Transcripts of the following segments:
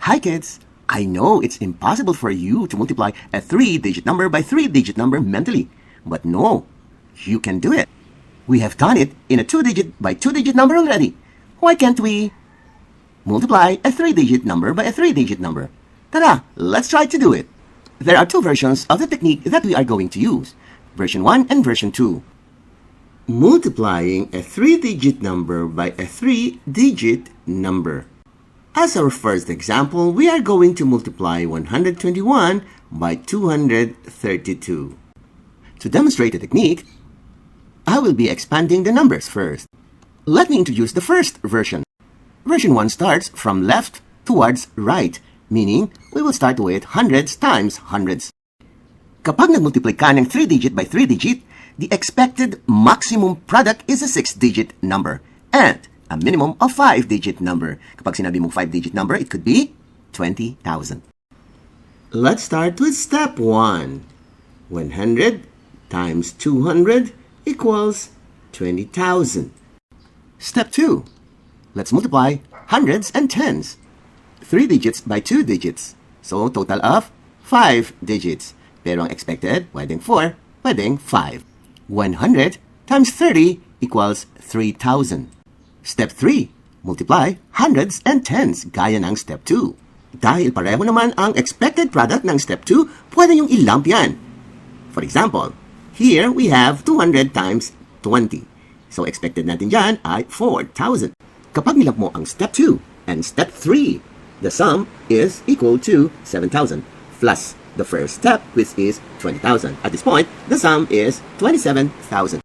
Hi kids! I know it's impossible for you to multiply a 3-digit number by 3-digit number mentally. But no, you can do it. We have done it in a 2-digit by 2-digit number already. Why can't we multiply a 3-digit number by a 3-digit number? Tara, let's try to do it. There are two versions of the technique that we are going to use. Version 1 and version 2. Multiplying a 3-digit number by a 3-digit number. As our first example, we are going to multiply 121 by 232. To demonstrate the technique, I will be expanding the numbers first. Let me introduce the first version. Version 1 starts from left towards right, meaning we will start with hundreds times hundreds. Kapag nag-multiply ka ng 3-digit by 3-digit, the expected maximum product is a 6-digit number and a minimum of 5-digit number. Kapag sinabi mong 5-digit number, it could be 20,000. Let's start with step 1. 100 times 200 equals 20,000. Step 2. Let's multiply hundreds and tens. 3 digits by 2 digits. So, total of 5 digits. Pero ang expected, pwedeng 4, pwedeng 5. 100 times 30 equals 3,000. Step 3. Multiply hundreds and tens, gaya ng step 2. Dahil pareho naman ang expected product ng step 2, pwede yung ilump yan. For example, here we have 200 times 20. So expected natin dyan ay 4,000. Kapag nilump mo ang step 2 and step 3, the sum is equal to 7,000 plus the first step, which is 20,000. At this point, the sum is 27,000.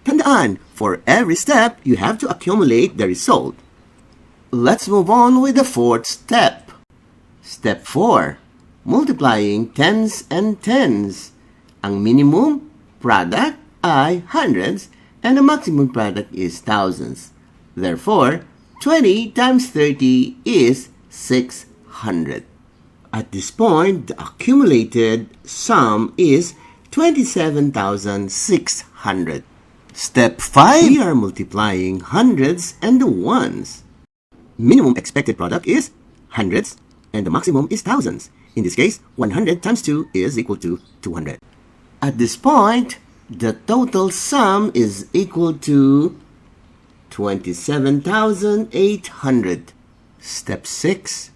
Tandaan, for every step, you have to accumulate the result. Let's move on with the fourth step. Step 4. Multiplying tens and tens. Ang minimum product ay hundreds and the maximum product is thousands. Therefore, 20 times 30 is 600. At this point, the accumulated sum is 27,600. Step 5. We are multiplying hundreds and the ones. Minimum expected product is hundreds and the maximum is thousands. In this case, 100 times 2 is equal to 200. At this point, the total sum is equal to 27,800. Step 6.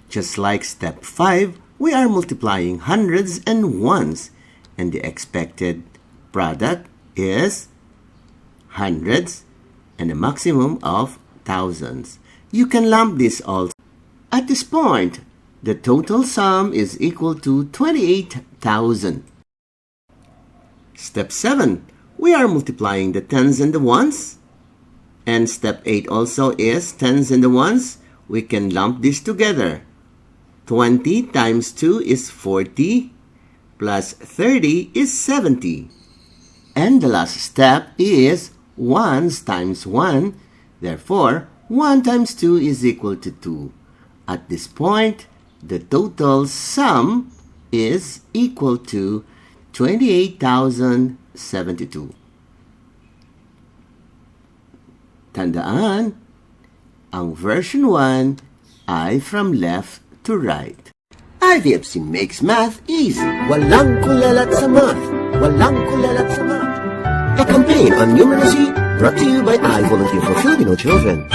Just like step 5, we are multiplying hundreds and ones, and the expected product is hundreds and a maximum of thousands. You can lump this all. At this point, the total sum is equal to 28,000. Step 7. We are multiplying the tens and the ones. And step 8 also is tens and the ones. We can lump this together. 20 times 2 is 40, plus 30 is 70. And the last step is ones times 1. Therefore, 1 times 2 is equal to 2. At this point, the total sum is equal to 28,072. Tandaan, ang version 1 ay from left to right. IVFC makes math easy. Walang kulalat sa math. Walang kulalat sa math. A campaign on numeracy brought to you by I Volunteer for Filipino Children.